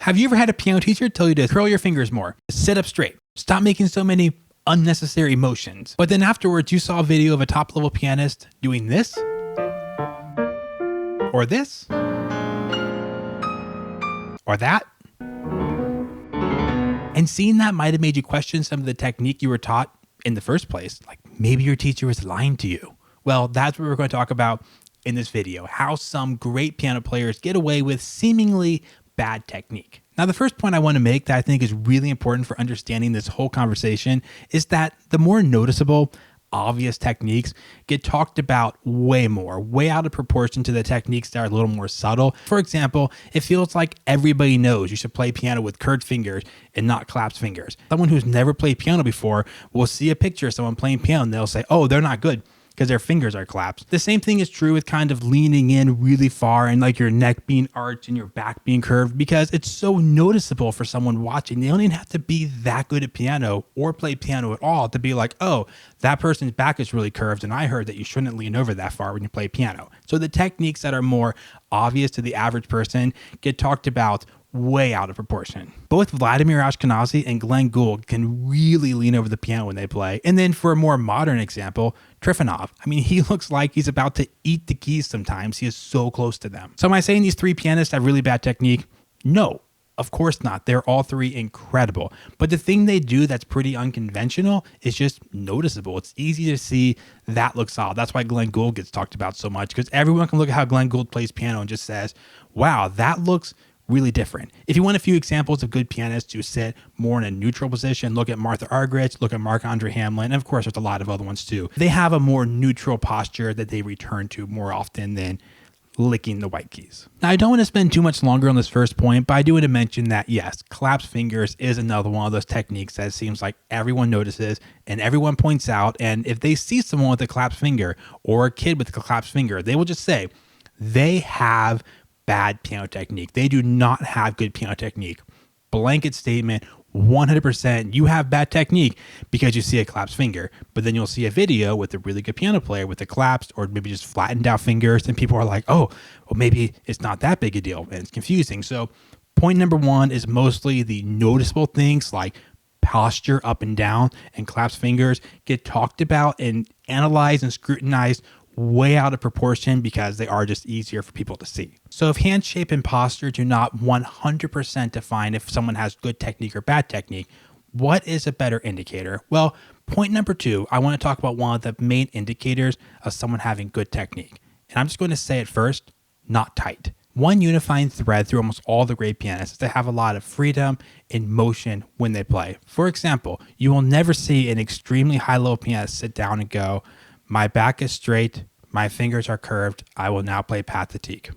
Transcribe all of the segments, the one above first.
Have you ever had a piano teacher tell you to curl your fingers more, sit up straight, stop making so many unnecessary motions, but then afterwards you saw a video of a top level pianist doing this, or this, or that? And seeing that might have made you question some of the technique you were taught in the first place. Like maybe your teacher was lying to you. Well, that's what we're going to talk about in this video, how some great piano players get away with seemingly bad technique. Now, the first point I want to make that I think is really important for understanding this whole conversation is that the more noticeable, obvious techniques get talked about way more, way out of proportion to the techniques that are a little more subtle. For example, it feels like everybody knows you should play piano with curved fingers and not clasped fingers. Someone who's never played piano before will see a picture of someone playing piano and they'll say, oh, they're not good, because their fingers are clasped. The same thing is true with kind of leaning in really far and like your neck being arched and your back being curved, because it's so noticeable for someone watching. They don't even have to be that good at piano or play piano at all to be like, oh, that person's back is really curved and I heard that you shouldn't lean over that far when you play piano. So the techniques that are more obvious to the average person get talked about way out of proportion. Both Vladimir Ashkenazy and Glenn Gould can really lean over the piano when they play. And then for a more modern example, Trifonov. I mean, he looks like he's about to eat the keys sometimes. He is so close to them. So am I saying these three pianists have really bad technique? No, of course not. They're all three incredible. But the thing they do that's pretty unconventional is just noticeable. It's easy to see that looks solid. That's why Glenn Gould gets talked about so much, because everyone can look at how Glenn Gould plays piano and just says, wow, that looks really different. If you want a few examples of good pianists who sit more in a neutral position, look at Martha Argerich, look at Marc-Andre Hamelin, and of course there's a lot of other ones too. They have a more neutral posture that they return to more often than licking the white keys. Now, I don't want to spend too much longer on this first point, but I do want to mention that yes, clasped fingers is another one of those techniques that it seems like everyone notices and everyone points out, and if they see someone with a clasped finger or a kid with a clasped finger, they will just say they have bad piano technique. They do not have good piano technique. Blanket statement, 100%. You have bad technique because you see a clasped finger, but then you'll see a video with a really good piano player with a collapsed or maybe just flattened out fingers, and people are like, oh, well, maybe it's not that big a deal, and it's confusing. So point number one is mostly the noticeable things like posture up and down and clasped fingers get talked about and analyzed and scrutinized way out of proportion because they are just easier for people to see. So if hand shape and posture do not 100% define if someone has good technique or bad technique, what is a better indicator? Well, point number two, I want to talk about one of the main indicators of someone having good technique. And I'm just going to say it first, not tight. One unifying thread through almost all the great pianists is they have a lot of freedom in motion when they play. For example, you will never see an extremely high level pianist sit down and go, my back is straight, my fingers are curved, I will now play Pathétique.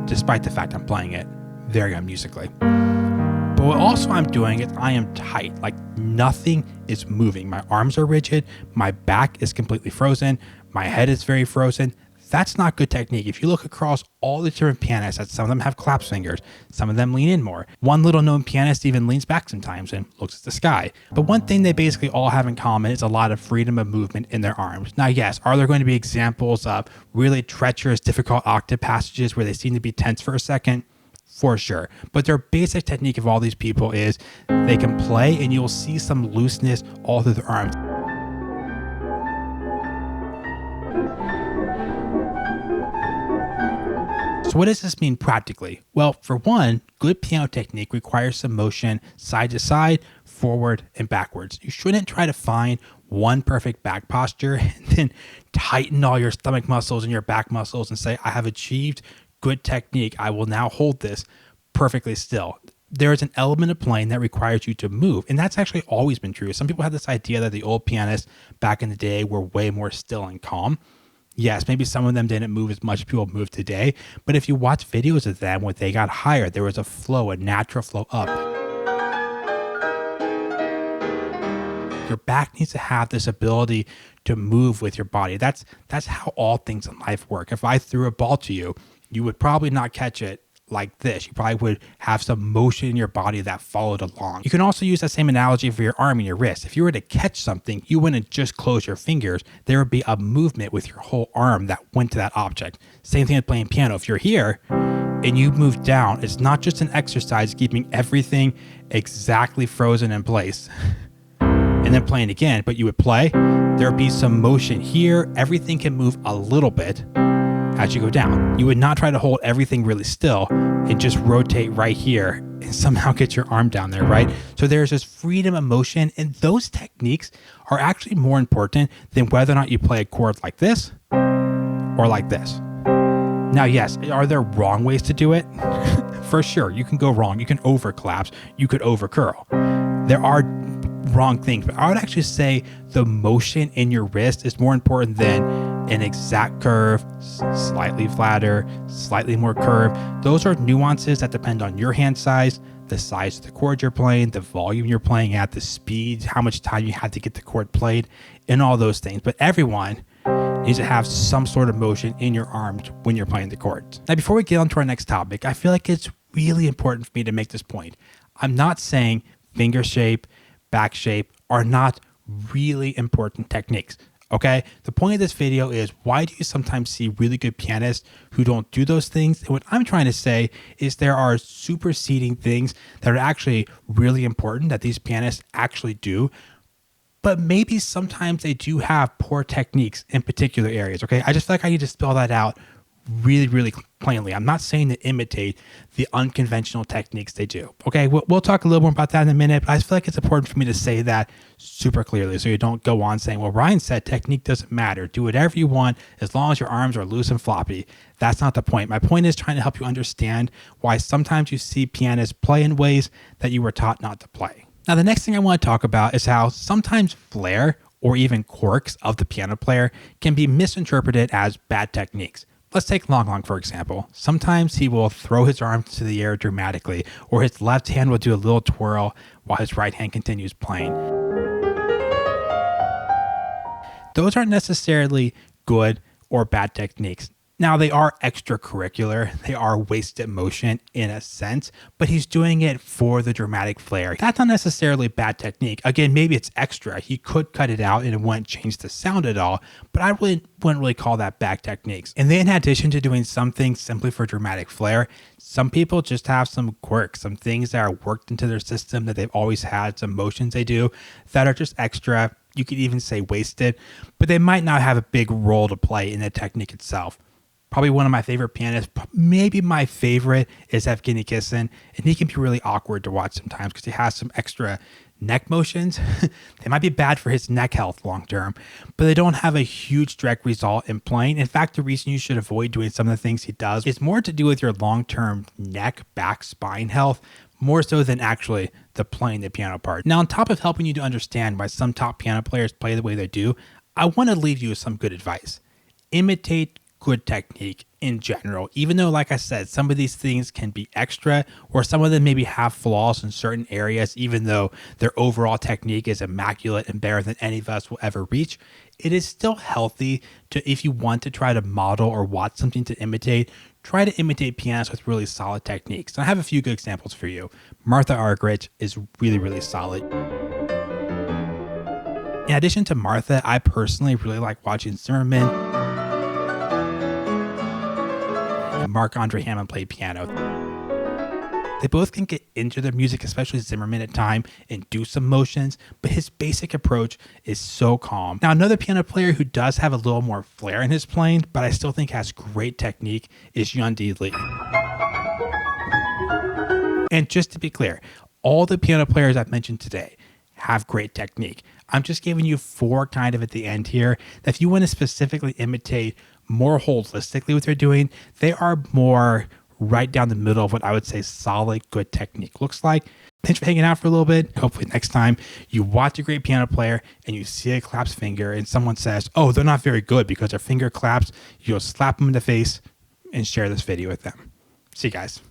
Despite the fact I'm playing it very unmusically. But what also I'm doing is I am tight, like nothing is moving. My arms are rigid, my back is completely frozen, my head is very frozen. That's not good technique. If you look across all the different pianists, some of them have clasped fingers, some of them lean in more. One little known pianist even leans back sometimes and looks at the sky. But one thing they basically all have in common is a lot of freedom of movement in their arms. Now, yes, are there going to be examples of really treacherous, difficult octave passages where they seem to be tense for a second? For sure. But their basic technique of all these people is they can play and you'll see some looseness all through their arms. So what does this mean practically? Well, for one, good piano technique requires some motion side to side, forward, and backwards. You shouldn't try to find one perfect back posture and then tighten all your stomach muscles and your back muscles and say, I have achieved good technique. I will now hold this perfectly still. There is an element of playing that requires you to move, and that's actually always been true. Some people have this idea that the old pianists back in the day were way more still and calm. Yes, maybe some of them didn't move as much as people move today, but if you watch videos of them when they got higher, there was a flow, a natural flow up. Your back needs to have this ability to move with your body. That's how all things in life work. If I threw a ball to you, you would probably not catch it like this. You probably would have some motion in your body that followed along. You can also use that same analogy for your arm and your wrist. If you were to catch something, you wouldn't just close your fingers. There would be a movement with your whole arm that went to that object. Same thing with playing piano. If you're here and you move down, it's not just an exercise keeping everything exactly frozen in place and then playing again, but you would play, there would be some motion here. Everything can move a little bit as you go down. You would not try to hold everything really still and just rotate right here and somehow get your arm down there, right? So there's this freedom of motion, and those techniques are actually more important than whether or not you play a chord like this or like this. Now, yes, are there wrong ways to do it? For sure, you can go wrong. You can overclaps, you could overcurl. There are wrong things, but I would actually say the motion in your wrist is more important than an exact curve, slightly flatter, slightly more curved. Those are nuances that depend on your hand size, the size of the chord you're playing, the volume you're playing at, the speed, how much time you had to get the chord played, and all those things. But everyone needs to have some sort of motion in your arms when you're playing the chords. Now, before we get on to our next topic, I feel like it's really important for me to make this point. I'm not saying finger shape, back shape are not really important techniques. Okay, the point of this video is, why do you sometimes see really good pianists who don't do those things? And what I'm trying to say is there are superseding things that are actually really important that these pianists actually do, but maybe sometimes they do have poor techniques in particular areas. Okay, I just feel like I need to spell that out really, really plainly. I'm not saying to imitate the unconventional techniques they do. Okay, we'll talk a little more about that in a minute, but I feel like it's important for me to say that super clearly so you don't go on saying, well, Ryan said technique doesn't matter. Do whatever you want as long as your arms are loose and floppy. That's not the point. My point is trying to help you understand why sometimes you see pianists play in ways that you were taught not to play. Now, the next thing I want to talk about is how sometimes flair or even quirks of the piano player can be misinterpreted as bad techniques. Let's take Long Long, for example. Sometimes he will throw his arms to the air dramatically, or his left hand will do a little twirl while his right hand continues playing. Those aren't necessarily good or bad techniques. Now, they are extracurricular. They are wasted motion in a sense, but he's doing it for the dramatic flair. That's not necessarily bad technique. Again, maybe it's extra. He could cut it out and it wouldn't change the sound at all, but I wouldn't really call that bad techniques. And then in addition to doing something simply for dramatic flair, some people just have some quirks, some things that are worked into their system that they've always had, some motions they do that are just extra. You could even say wasted, but they might not have a big role to play in the technique itself. Probably one of my favorite pianists, maybe my favorite, is Evgeny Kissin, and he can be really awkward to watch sometimes because he has some extra neck motions. They might be bad for his neck health long term, but they don't have a huge direct result in playing. In fact, the reason you should avoid doing some of the things he does is more to do with your long-term neck, back, spine health, more so than actually the playing the piano part. Now, on top of helping you to understand why some top piano players play the way they do, I want to leave you with some good advice. Imitate good technique in general, even though, like I said, some of these things can be extra, or some of them maybe have flaws in certain areas, even though their overall technique is immaculate and better than any of us will ever reach. It is still healthy to, if you want to try to model or watch something to imitate, try to imitate pianists with really solid techniques. And I have a few good examples for you. Martha Argerich is really, really solid. In addition to Martha, I personally really like watching Zimmerman. Marc-Andre Hammond played piano. They both can get into their music, especially Zimmerman at time, and do some motions, but his basic approach is so calm. Now, another piano player who does have a little more flair in his playing, but I still think has great technique, is Yundi Lee. And just to be clear, all the piano players I've mentioned today have great technique. I'm just giving you four kind of at the end here, that if you want to specifically imitate more holistically what they're doing, they are more right down the middle of what I would say solid, good technique looks like. Thanks for hanging out for a little bit. Hopefully next time you watch a great piano player and you see a claps finger and someone says, oh, they're not very good because their finger claps, you'll slap them in the face and share this video with them. See you guys.